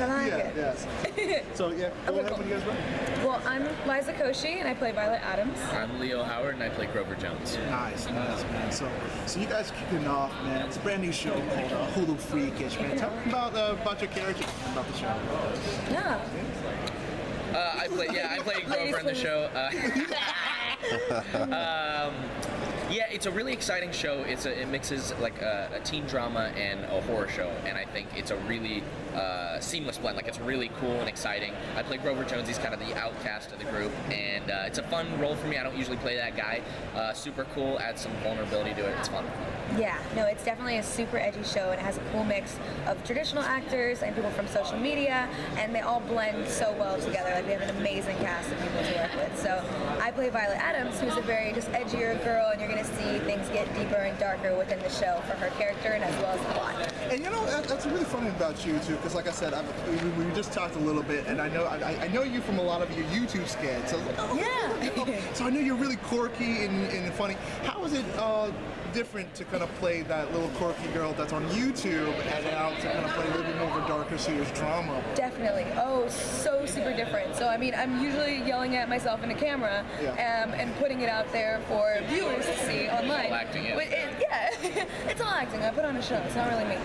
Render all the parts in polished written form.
I like Yeah, it. yes. So yeah, go ahead when you guys ready. Well, I'm Liza Koshy, and I play Violet Adams. I'm Leo Howard, and I play Grover Jones. Nice, man. So you guys kicking off, man. It's a brand new show called Hulu Freakish, man. Tell me about your character, about the show. Yeah. I play Grover in the show. Yeah, it's a really exciting show. It mixes like a teen drama and a horror show, and I think it's a really seamless blend. Like, it's really cool and exciting. I play Grover Jones. He's kind of the outcast of the group, and it's a fun role for me. I don't usually play that guy. Super cool. Adds some vulnerability to it. It's fun. Yeah, no, it's definitely a super edgy show, and it has a cool mix of traditional actors and people from social media, and they all blend so well together. Like, we have an amazing cast of people to work with. So I play Violet Adams, who's a very just edgier girl, and you're going to see things get deeper and darker within the show for her character and as well as the plot. And you know, that's really funny about you too, because like I said, we just talked a little bit, and I know you from a lot of your YouTube skits. So I was like, oh, yeah. So I know you're really quirky and funny. How is it different to kind of play that little quirky girl that's on YouTube and now to kind of play a little bit more of a darker, serious drama? Definitely. Oh, so super different. So I mean, I'm usually yelling at myself in the camera and putting it out there for viewers to see online. All acting, yeah. It's all acting. I put on a show. It's not really me.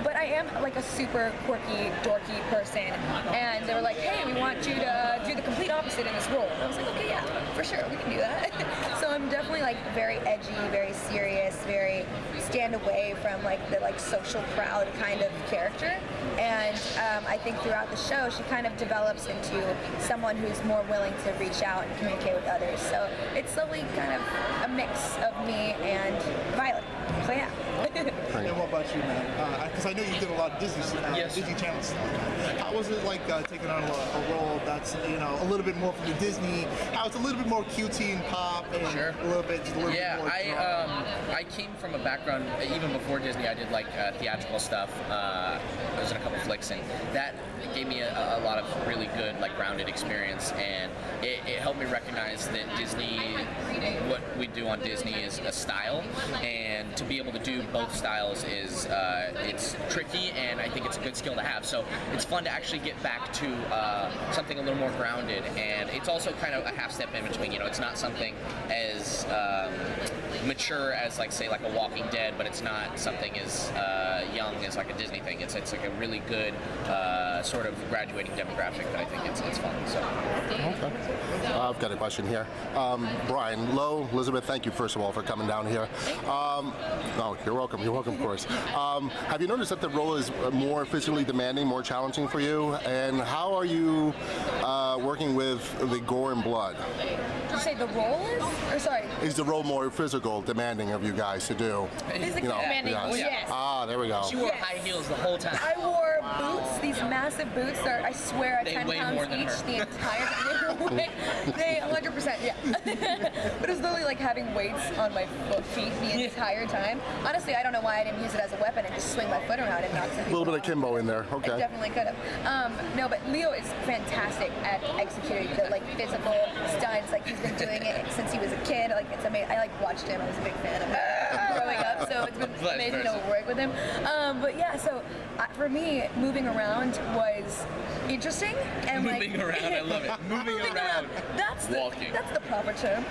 But I am like a super quirky, dorky person, and they were like, "Hey, we want you to do the complete opposite in this role." And I was like, "Okay, yeah, for sure, we can do that." So I'm definitely like very edgy, very serious, very stand away from like the social crowd kind of character. And I think throughout the show, she kind of develops into someone who's more willing to reach out and communicate with others. So it's slowly kind of a mix of me and Violet. So yeah. And what about you, man? Because I know you did a lot of Disney Channel stuff. How was it like taking on a role that's a little bit more from the Disney? How it's a little bit more cutie and pop, and a little bit more. I came from a background even before Disney. I did like theatrical stuff. I was in a couple flicks, and that gave me a lot of really good grounded experience, and it helped me recognize that Disney, what we do on Disney is a style, and to be able to do both styles is it's tricky, and I think it's a good skill to have. So it's fun to actually get back to something a little more grounded, and it's also kind of a half step in between. It's not something as mature as say a Walking Dead, but it's not something as young as like a Disney thing. It's like a really good sort of graduating demographic that I think it's fun. So okay. I've got a question here. Brian, Lo, Elizabeth, thank you first of all for coming down here. You're welcome. You're welcome, of course. Have you noticed that the role is more physically demanding, more challenging for you? And how are you working with the gore and blood? Did you say the role is? Or sorry? Is the role more physical demanding of you guys to do? Physically demanding, yes. Ah, there we go. She wore high heels the whole time. I wore boots, these massive boots that are, I swear, They 10 weigh pounds more than each her. the entire time. They 100%, yeah. But it was literally like having weights on my feet the entire time. Honestly, I don't know why I didn't use it as a weapon and just swing my foot around and knock some people A little bit of off. Kimbo in there, okay. I definitely could have. No, but Leo is fantastic at executing the physical stunts. He's been doing it since he was a kid. It's amazing. I watched him. I was a big fan of him growing up, so it's been amazing to work with him. But yeah, so for me, moving around was interesting and moving around, I love it. Moving around. That's walking. That's the proper term.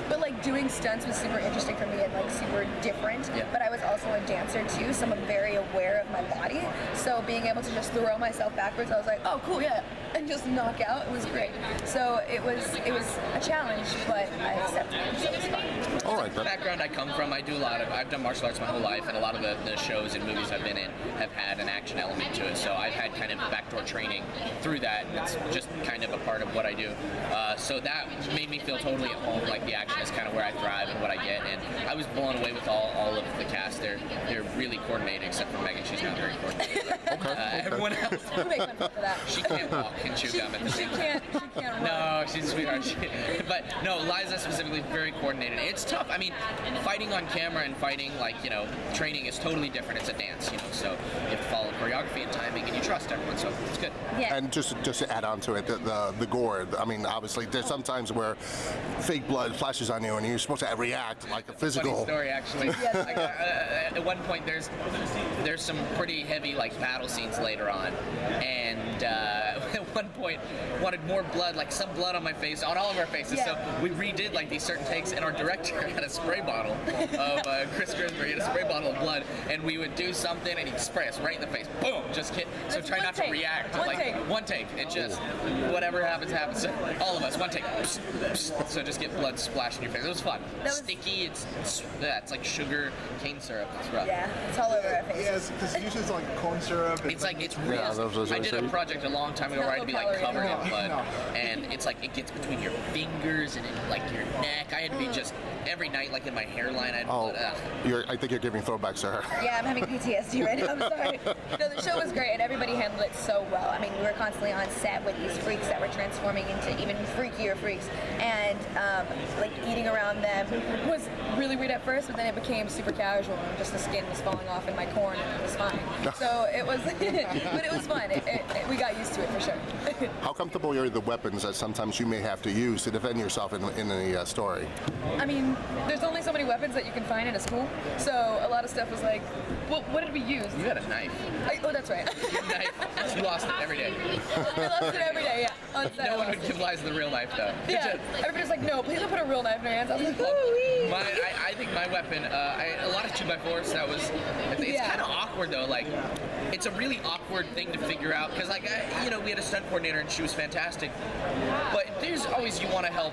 But doing stunts was super interesting for me and super different. Yeah. But I was also a dancer too, so I'm very aware of my body. So being able to just throw myself backwards, I was like, oh cool, yeah, and just knock out. It was great. So it was a challenge, but I accepted it. So it was fun. All right. The background I come from, I've done martial arts my whole life, and a lot of the shows and movies I've been in have had an action element to it. So I've had kind of backdoor training through that, and it's just kind of a part of what I do. So that made me feel totally at home. The action is kind of where I thrive and what I get, and I was blown away with all of the cast. They're really coordinated, except for Megan. She's not very coordinated. Okay. Everyone else, You make fun for that. she can't walk and chew gum at the same time. She can't run. No, she's a sweetheart. But no, Liza specifically very coordinated. It's tough. I mean, fighting on camera and fighting training is totally different. It's a dance, so you have to follow choreography and timing, and you trust everyone, so it's good. Yeah. And just to add on to it, the gore. I mean, obviously, there's some times where fake blood flashes on you, and you're supposed to react like a physical. Funny story, actually. At one point, there's some pretty heavy battle scenes later on, and at one point wanted more blood, some blood on my face, on all of our faces. Yeah. So we redid these certain takes, and our director had a spray bottle of Chris Grisbury had a spray bottle of blood, and we would do something, and he'd spray us right in the face. Boom, just hit. So That's try one not take. to react. One take. It just whatever happens. So all of us, one take. So just get blood splashed in your face. It was fun. Was sticky. It's like sugar cane syrup. It's rough. Yeah, it's all over our faces. Yes, because usually it's corn syrup. It's real. Yeah, I did a project a long time ago where I had to be covered in blood, and it's it gets between your fingers and in your neck. I had to be just every night in my hairline. I had blood. I think you're giving throwbacks, sir. Yeah, I'm having PTSD right now. I'm sorry. No, the show was great, and everybody handled it so well. I mean, we were constantly on set with these freaks that were transforming into even freakier freaks, and eating around them was really weird at first, but then it became super casual, and just the skin was falling off in my corn, and it was fine. So it was, but it was fun. We got used to it for sure. How comfortable are the weapons that sometimes you may have to use to defend yourself in a story? I mean, there's only so many weapons that you can find in a school, so a lot of stuff was what did we use? You had a knife. Oh, that's right. Your knife. You lost it every day. I lost it every day, yeah. On set, No one would give Liza the real knife, though. Yeah, everybody's like, no, please don't put a real knife in your hands. I was like, I think my weapon, a lot of 2x4s. It's kind of awkward though. It's a really awkward thing to figure out because, we had a stunt coordinator and she was fantastic. But there's always you want to help,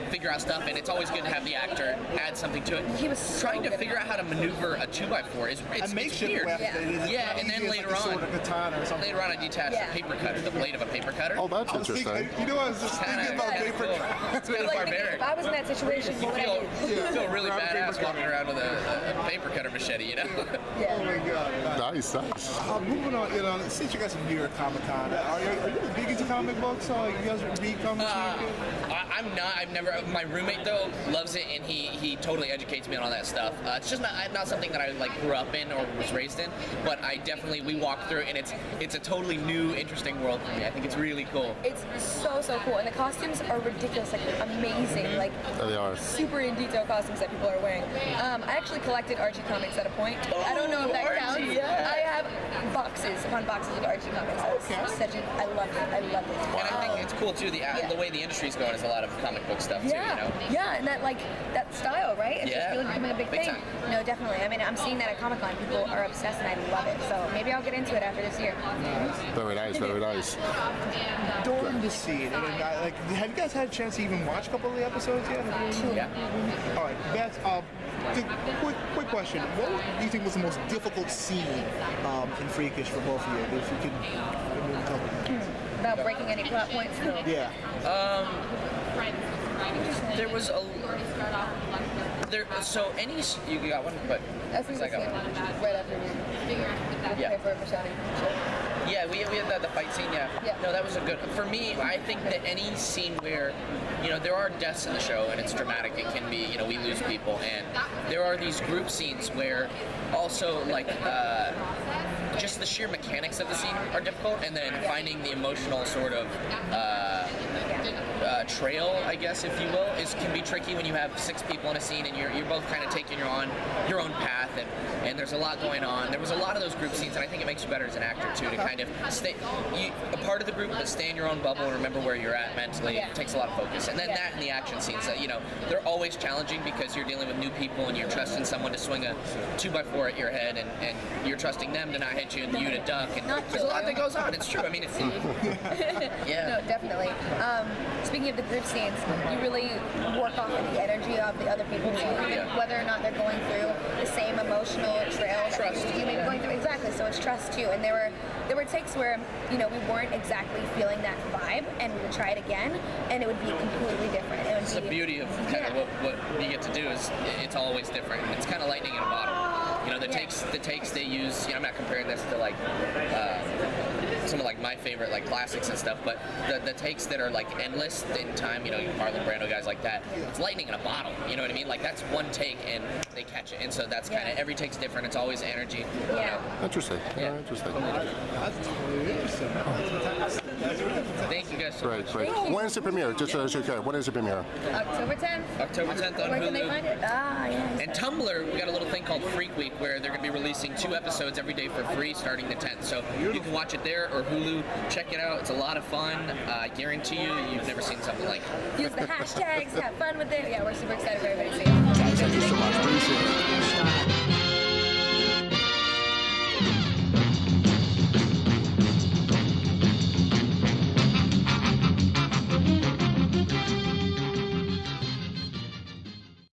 figure out stuff, and it's always good to have the actor add something to it. He was so trying to good figure out how to maneuver a 2x4 is a makeshift weird. weapon. Yeah, and then later on, I detached a paper cutter, the blade of a paper cutter. Oh, that's I was interesting. thinking, I was just thinking about paper. It's kind of barbaric. If I was in that situation, You what would I do? feel really badass walking around with a paper cutter machete, Oh my God. Nice. Moving on, since you guys are New York Comic Con, are you big into comic books? You guys read comics? I'm not. I've never. My roommate though loves it, and he totally educates me on all that stuff. It's just not something that I grew up in or was raised in. But I definitely we walk through, and it's a totally new, interesting world for me. I think it's really cool. It's so cool, and the costumes are ridiculous, amazing, They are. super in detail costumes that people are wearing. I actually collected Archie comics at a point. I don't know if that Archie, counts. yeah. I have boxes upon boxes of Archie comics. I love it. I love it. And I think it's cool too. The way the industry's going is a lot of comic book stuff too. Yeah, and that style, right? It's just really becoming a big Big thing. time. No, definitely. I mean, I'm seeing that at Comic Con. People are obsessed, and I love it. So maybe I'll get into it after this year. Very nice. Very nice. During the scene, have you guys had a chance to even watch a couple of the episodes yet? Yeah. All right, Beth. Quick question. What do you think was the most difficult scene in Freakish for both of you? If you could maybe tell me. Without breaking any plot points. So. Yeah. There was a. So you got one, but I think I got one. right after we Yeah. pay for shouting. Yeah, we had the fight scene. Yeah. No, that was a good. For me, I think that any scene where, there are deaths in the show and it's dramatic. It can be, we lose people, and there are these group scenes where, also just the sheer mechanics of the scene are difficult, and then finding the emotional sort of trail, I guess, if you will, can be tricky when you have 6 people in a scene and you're both kind of taking your own path, and there's a lot going on. There was a lot of those group scenes, and I think it makes you better as an actor too, to kind of stay a part of the group, but stay in your own bubble and remember where you're at mentally. It takes a lot of focus, and then that and the action scenes, they're always challenging because you're dealing with new people and you're trusting someone to swing a 2x4 at your head, and you're trusting them to not hit you and you to duck, and there's a lot that goes on. It's true. I mean, it's No, definitely. Speaking of the group scenes, you really work off of the energy of the other people too, whether or not they're going through the same emotional trail that you may be going through. Exactly. So it's trust too. And there were takes where we weren't exactly feeling that vibe, and we would try it again, and it would be completely different. It's the beauty of kind of what we get to do is it's always different. It's kind of lightning in a bottle. The takes they use. I'm not comparing this to some of like my favorite like classics and stuff, but the takes that are like endless in time, you know, Marlon Brando guys like that, it's lightning in a bottle, you know what I mean? Like that's one take and they catch it, and so that's kind of every take's different. It's always energy. Yeah. Interesting. Yeah, interesting. That's totally interesting. Thank you guys so Great, much. great. When is the premiere? Just so you care, when is the premiere? October 10th. October 10th on Where can Hulu. they find it? Yeah. And Tumblr, we got a little thing called Freak Week where they're going to be releasing 2 episodes every day for free starting the 10th. So you can watch it there or Hulu. Check it out. It's a lot of fun. I guarantee you've never seen something like it. Use the hashtags, have fun with it. Yeah, we're super excited for everybody to see it. Thank you so much. Appreciate it.